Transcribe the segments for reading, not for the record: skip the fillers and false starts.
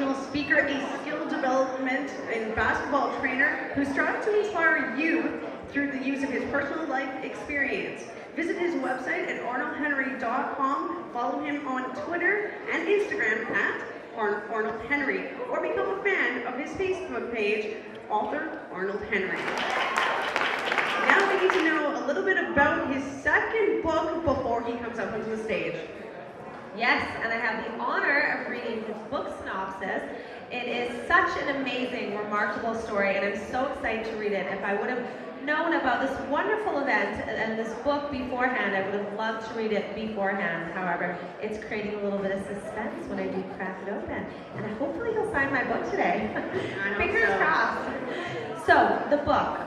motivational speaker, a skill development and basketball trainer who strives to inspire youth through the use of his personal life experience. Visit his website at arnoldhenry.com, follow him on Twitter and Instagram at Arnold Henry, or become a fan of his Facebook page, author Arnold Henry. Now we need to know a little bit about his second book before he comes up onto the stage. Yes, and I have the honor of reading his book synopsis. It is such an amazing, remarkable story, and I'm so excited to read it. If I would have known about this wonderful event and this book beforehand, I would have loved to read it beforehand. However, it's creating a little bit of suspense when I do crack it open. And hopefully he'll sign my book today. Fingers crossed. So, the book,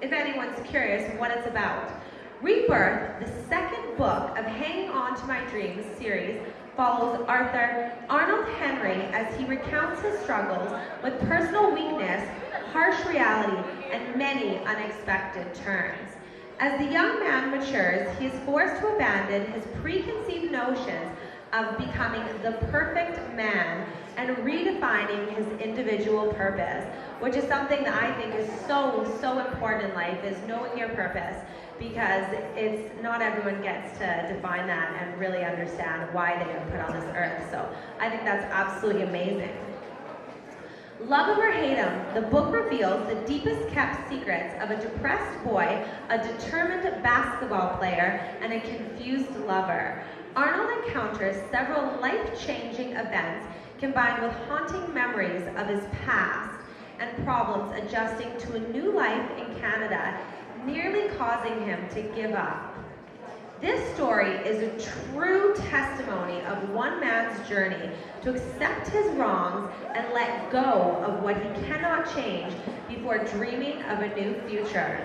if anyone's curious what it's about. Rebirth, the second book of Hanging On to My Dreams series, follows Arthur Arnold Henry as he recounts his struggles with personal weakness, harsh reality, and many unexpected turns. As the young man matures, he is forced to abandon his preconceived notions of becoming the perfect man and redefining his individual purpose, which is something that I think is so important in life, is knowing your purpose, because it's not everyone gets to define that and really understand why they were put on this earth. So I think that's absolutely amazing. Love him or hate him, the book reveals the deepest kept secrets of a depressed boy, a determined basketball player, and a confused lover. Arnold encounters several life-changing events combined with haunting memories of his past and problems adjusting to a new life in Canada, nearly causing him to give up. This story is a true testimony of one man's journey to accept his wrongs and let go of what he cannot change before dreaming of a new future.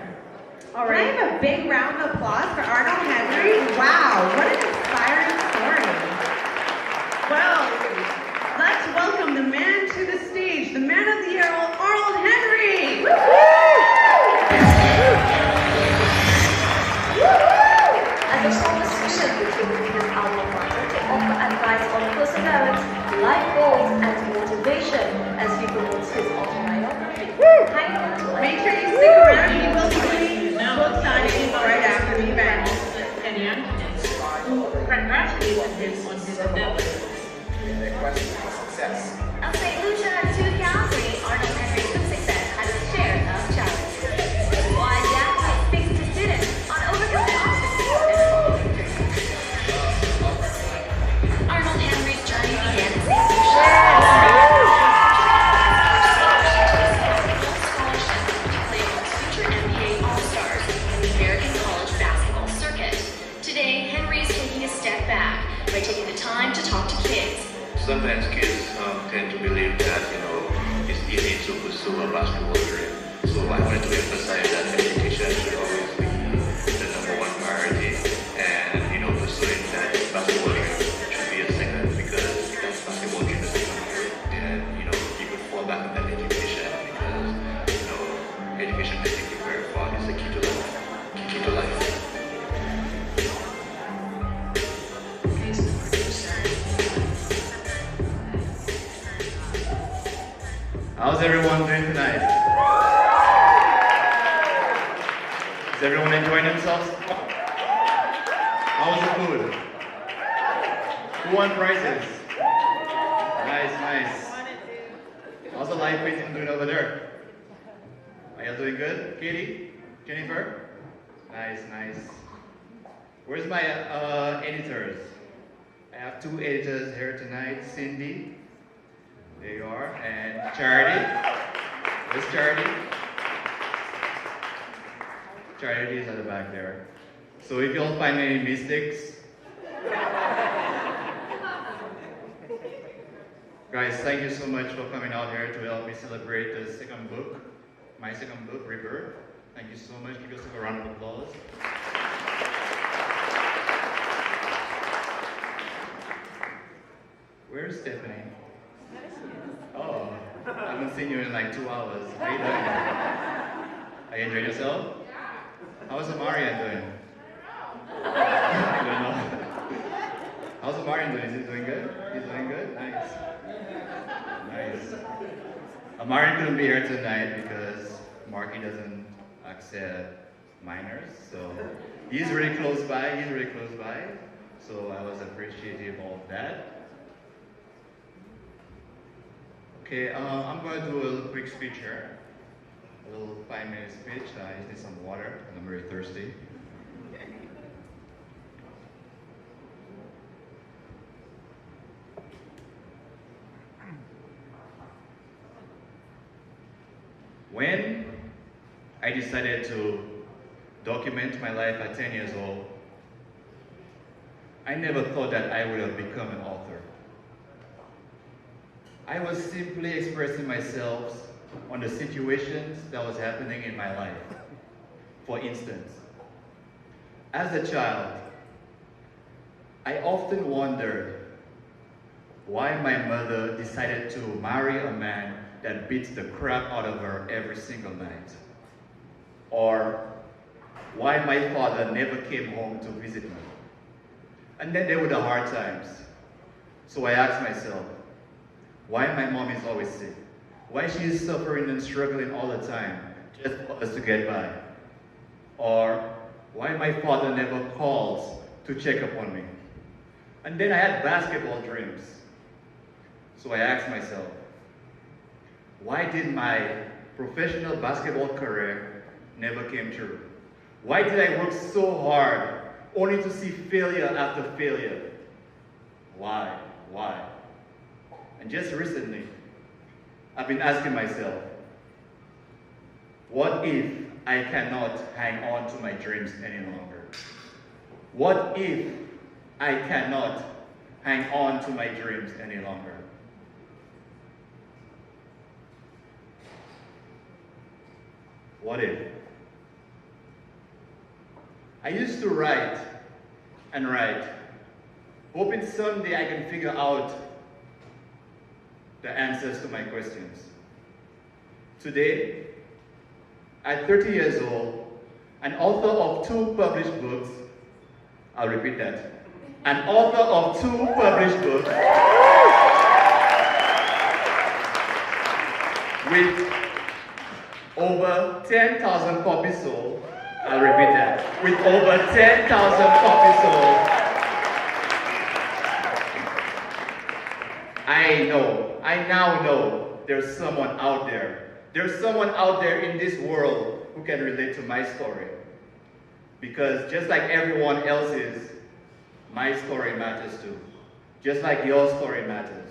All right. Can I have a big round of applause for Arnold Henry? Wow, what an inspiring story. Well, let's welcome the man to the stage, the man of the year, Arnold Henry. As a former student with his alma mater to offer advice on perseverance, life goals, and motivation as he promotes his autobiography. Hang on to it. Make sure you stick around. He will be doing book signings right after the event. Congratulated him on his endeavors. In the quest for success. Of St Lucia to Calgary, Arnold Henry's success has a share of challenges. While Jack speaks to students on overcoming obstacles and Arnold Henry's journey began in St Lucia. Scholarship to play amongst future NBA All-Stars in the American college basketball circuit. Today, Henry is taking a step back by taking the time to talk to kids. Sometimes kids tend to believe that, it's easy to pursue a basketball dream. So I wanted to emphasize that education should always be the #1 priority. And, pursuing that basketball dream should be a second, because if that basketball dream doesn't come through, then, you could fall back on that education, because, education can take you very far. It's the key to life. Key to life. How's everyone doing tonight? Is everyone enjoying themselves? How was the food? Who won prizes? Nice. How's the live painting doing over there? Are you doing good? Katie? Jennifer? Nice. Where's my editors? I have 2 editors here tonight. Cindy. There you are. And Charity. Where's Charity? Charity is at the back there. So if you'll find any mistakes, guys, thank you so much for coming out here to help me celebrate the second book, my second book, Rebirth. Thank you so much. Give yourself a round of applause. Where's Stephanie? Oh, I haven't seen you in like 2 hours. How you doing? Are you enjoying yourself? How's Amarian doing? I don't know. How's Amarian doing? Is he doing good? He's doing good? Nice. Amarin couldn't be here tonight because Marky doesn't accept minors, so he's really close by, so I was appreciative of that. Okay, I'm going to do a little quick speech here, a little 5-minute speech. I just need some water, and I'm very thirsty. When I decided to document my life at 10 years old, I never thought that I would have become an author. I was simply expressing myself on the situations that was happening in my life. For instance, as a child, I often wondered why my mother decided to marry a man that beats the crap out of her every single night. Or why my father never came home to visit me. And then there were the hard times. So I asked myself, why my mom is always sick? Why she is suffering and struggling all the time just for us to get by? Or why my father never calls to check up on me? And then I had basketball dreams. So I asked myself, why did my professional basketball career never came true? Why did I work so hard only to see failure after failure? Why? And just recently, I've been asking myself, what if I cannot hang on to my dreams any longer? What if I cannot hang on to my dreams any longer? What if? I used to write and write, hoping someday I can figure out the answers to my questions. Today, at 30 years old, an author of 2 published books, I'll repeat that, an author of 2 published books with over 10,000 copies sold. I'll repeat that. With over 10,000 copies sold. I now know there's someone out there. There's someone out there in this world who can relate to my story. Because just like everyone else's, my story matters too. Just like your story matters.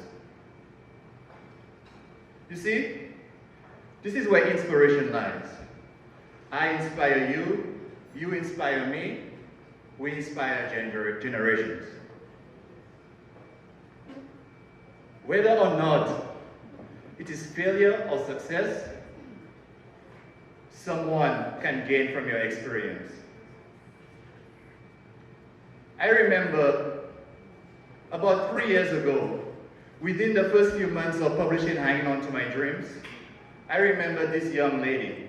You see? This is where inspiration lies. I inspire you, you inspire me, we inspire generations. Whether or not it is failure or success, someone can gain from your experience. I remember about 3 years ago, within the first few months of publishing Hanging On to My Dreams, I remember this young lady.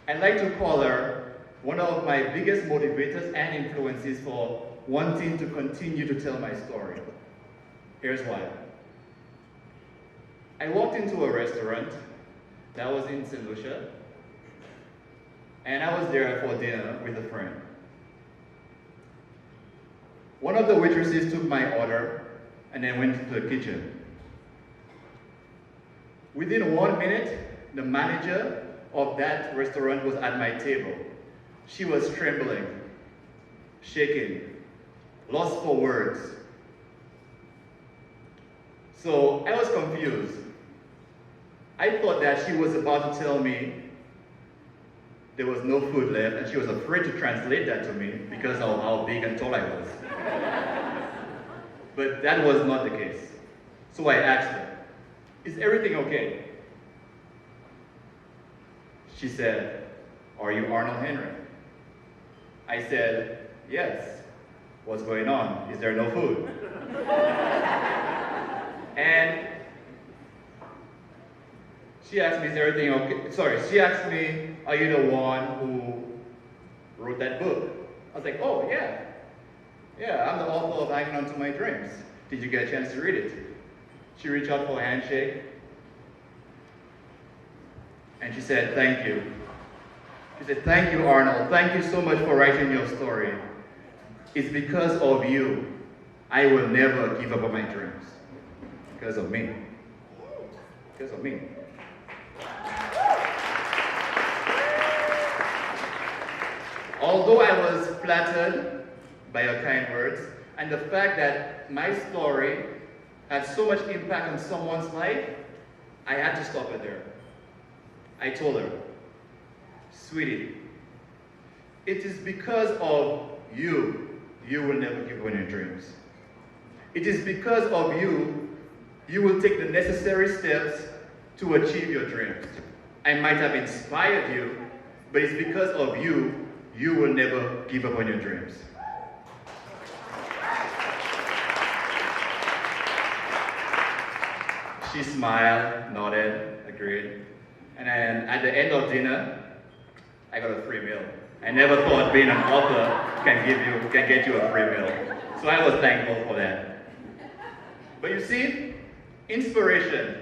I like to call her one of my biggest motivators and influences for wanting to continue to tell my story. Here's why. I walked into a restaurant that was in St Lucia, and I was there for dinner with a friend. One of the waitresses took my order and then went into the kitchen. Within 1 minute, the manager of that restaurant was at my table. She was trembling, shaking, lost for words. So I was confused. I thought that she was about to tell me there was no food left, and she was afraid to translate that to me because of how big and tall I was. But that was not the case. So I asked her, "Is everything okay?" She said, "Are you Arnold Henry?" I said, "Yes. What's going on? Is there no food?" And she asked me, "Is everything okay?" Sorry, she asked me, "Are you the one who wrote that book?" I was like, "Oh, yeah. Yeah, I'm the author of Hanging On to My Dreams. Did you get a chance to read it?" She reached out for a handshake. And she said, thank you. She said, thank you, Arnold. Thank you so much for writing your story. It's because of you I will never give up on my dreams. Because of me. Because of me. Although I was flattered by your kind words and the fact that my story had so much impact on someone's life, I had to stop it there. I told her, sweetie, it is because of you will never give up on your dreams. It is because of you will take the necessary steps to achieve your dreams. I might have inspired you, but it's because of you will never give up on your dreams. She smiled, nodded, agreed. And then at the end of dinner, I got a free meal. I never thought being an author can get you a free meal. So I was thankful for that. But you see, inspiration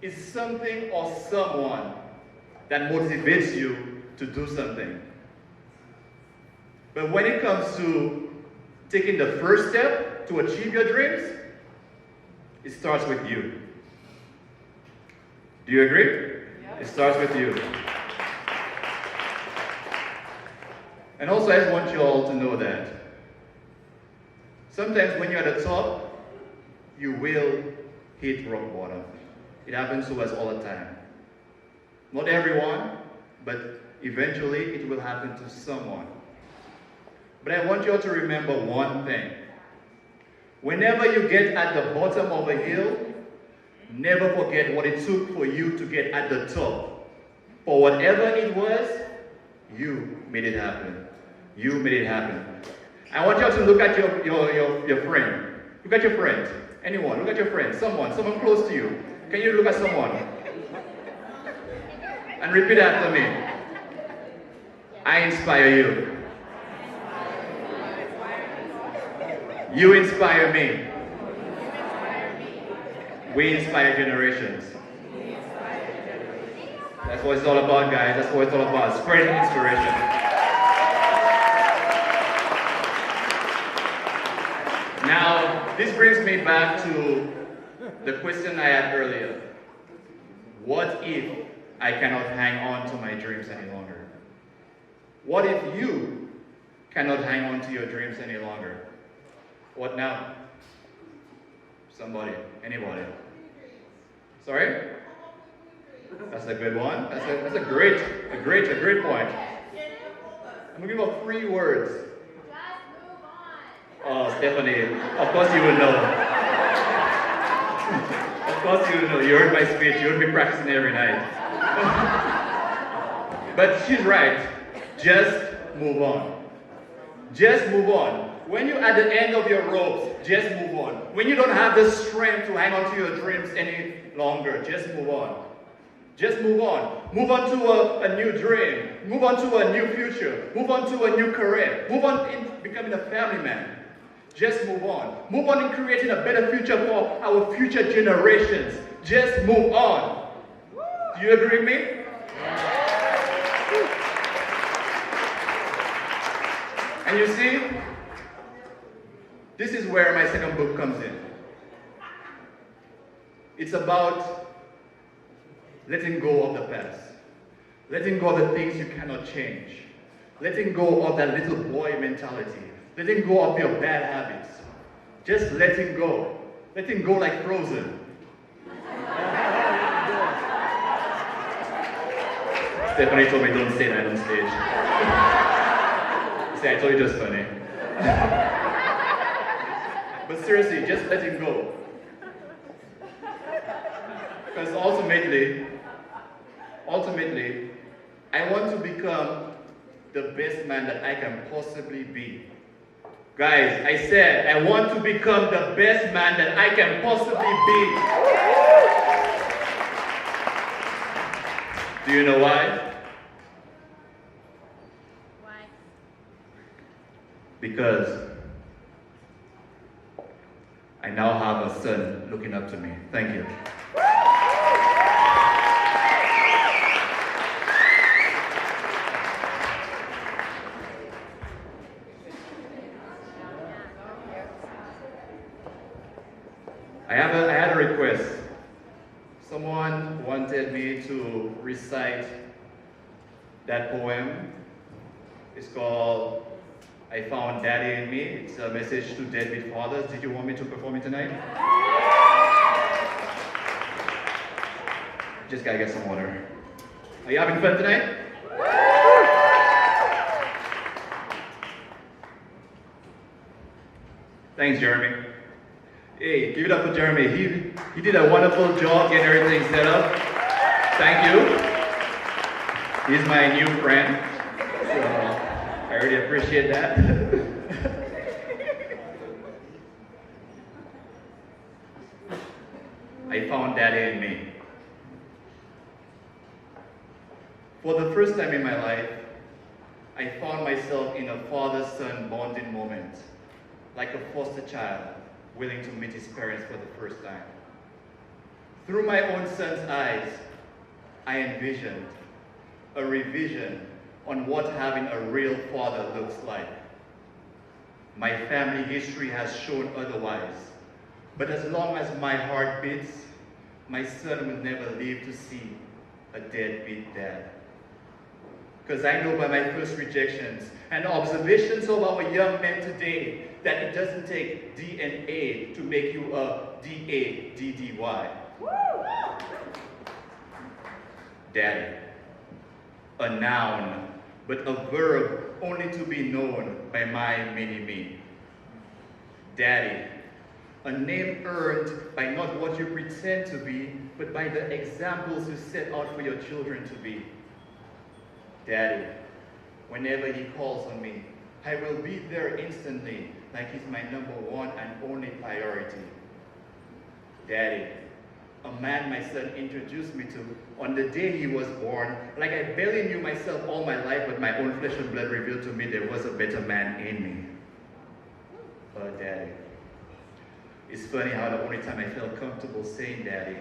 is something or someone that motivates you to do something. But when it comes to taking the first step to achieve your dreams, it starts with you. Do you agree? Yeah. It starts with you. And also, I want you all to know that sometimes when you're at the top, you will hit rock bottom. It happens to us all the time. Not everyone, but eventually it will happen to someone. But I want you all to remember one thing. Whenever you get at the bottom of a hill, never forget what it took for you to get at the top. For whatever it was, you made it happen. You made it happen. I want you all to look at your friend. Look at your friend. Anyone, look at your friend. Someone close to you. Can you look at someone? And repeat after me. I inspire you. You inspire me. We inspire generations. That's what it's all about, guys. That's what it's all about. Spreading inspiration. Now, this brings me back to the question I had earlier. What if I cannot hang on to my dreams any longer? What if you cannot hang on to your dreams any longer? What now? Somebody, anybody. Sorry? That's a good one. That's a great point. I'm gonna give you 3 words. Oh, Stephanie, of course you would know. Of course you would know. You heard my speech. You would be practicing every night. But she's right. Just move on. Just move on. When you're at the end of your ropes, just move on. When you don't have the strength to hang on to your dreams any longer, just move on. Just move on. Move on to a new dream. Move on to a new future. Move on to a new career. Move on in becoming a family man. Just move on. Move on in creating a better future for our future generations. Just move on. Do you agree with me? And you see, this is where my second book comes in. It's about letting go of the past. Letting go of the things you cannot change. Letting go of that little boy mentality. Letting go of your bad habits. Just letting go. Letting go like Frozen. Stephanie told me don't say that on stage. See, I told you just funny. But seriously, just letting go. Because ultimately, I want to become the best man that I can possibly be. Guys, I said, I want to become the best man that I can possibly be. Do you know why? Why? Because I now have a son looking up to me. Thank you. I had a request. Someone wanted me to recite that poem. It's called I Found Daddy in Me. It's a message to deadbeat fathers. Did you want me to perform it tonight? Just gotta get some water. Are you having fun tonight? Thanks, Jeremy. Hey, give it up for Jeremy. He did a wonderful job getting everything set up. Thank you. He's my new friend. So I really appreciate that. I found Daddy in me. For the first time in my life, I found myself in a father-son bonding moment, like a foster child willing to meet his parents for the first time. Through my own son's eyes, I envisioned a revision on what having a real father looks like. My family history has shown otherwise, but as long as my heart beats, my son will never live to see a deadbeat dad. Because I know by my first rejections and observations of our young men today that it doesn't take DNA to make you a D-A-D-D-Y. Daddy. A noun, but a verb only to be known by my mini-me. Daddy. A name earned by not what you pretend to be, but by the examples you set out for your children to be. Daddy, whenever he calls on me, I will be there instantly, like he's my number one and only priority. Daddy, a man my son introduced me to on the day he was born, like I barely knew myself all my life, but my own flesh and blood revealed to me there was a better man in me. But Daddy, it's funny how the only time I felt comfortable saying Daddy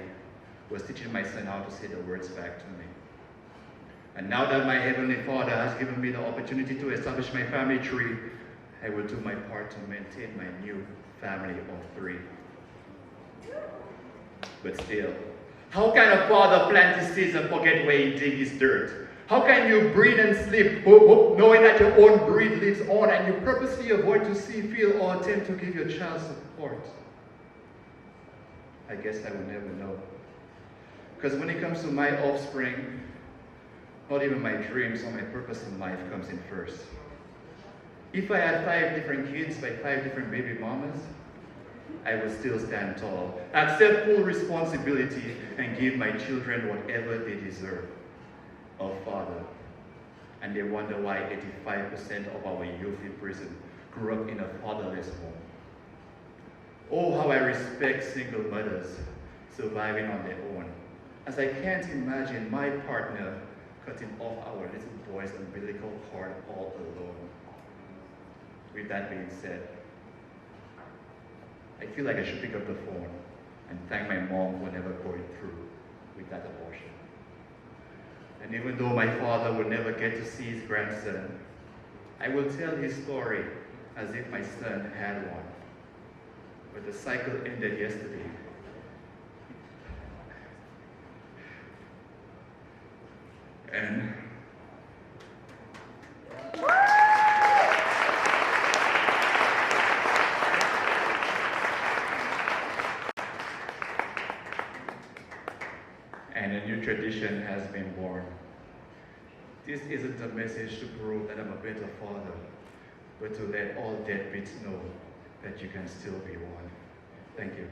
was teaching my son how to say the words back to me. And now that my Heavenly Father has given me the opportunity to establish my family tree, I will do my part to maintain my new family of 3. But still, how can a father plant his seeds and forget where he dig his dirt? How can you breathe and sleep knowing that your own breed lives on and you purposely avoid to see, feel, or attempt to give your child support? I guess I will never know. Because when it comes to my offspring, not even my dreams or my purpose in life comes in first. If I had 5 different kids by 5 different baby mamas, I would still stand tall, accept full responsibility, and give my children whatever they deserve. A father. And they wonder why 85% of our youth in prison grew up in a fatherless home. Oh, how I respect single mothers surviving on their own, as I can't imagine my partner cutting off our little boy's umbilical cord all alone. With that being said, I feel like I should pick up the phone and thank my mom for never going through with that abortion. And even though my father will never get to see his grandson, I will tell his story as if my son had one. But the cycle ended yesterday. And a new tradition has been born. This isn't a message to prove that I'm a better father, but to let all deadbeats know that you can still be one. Thank you.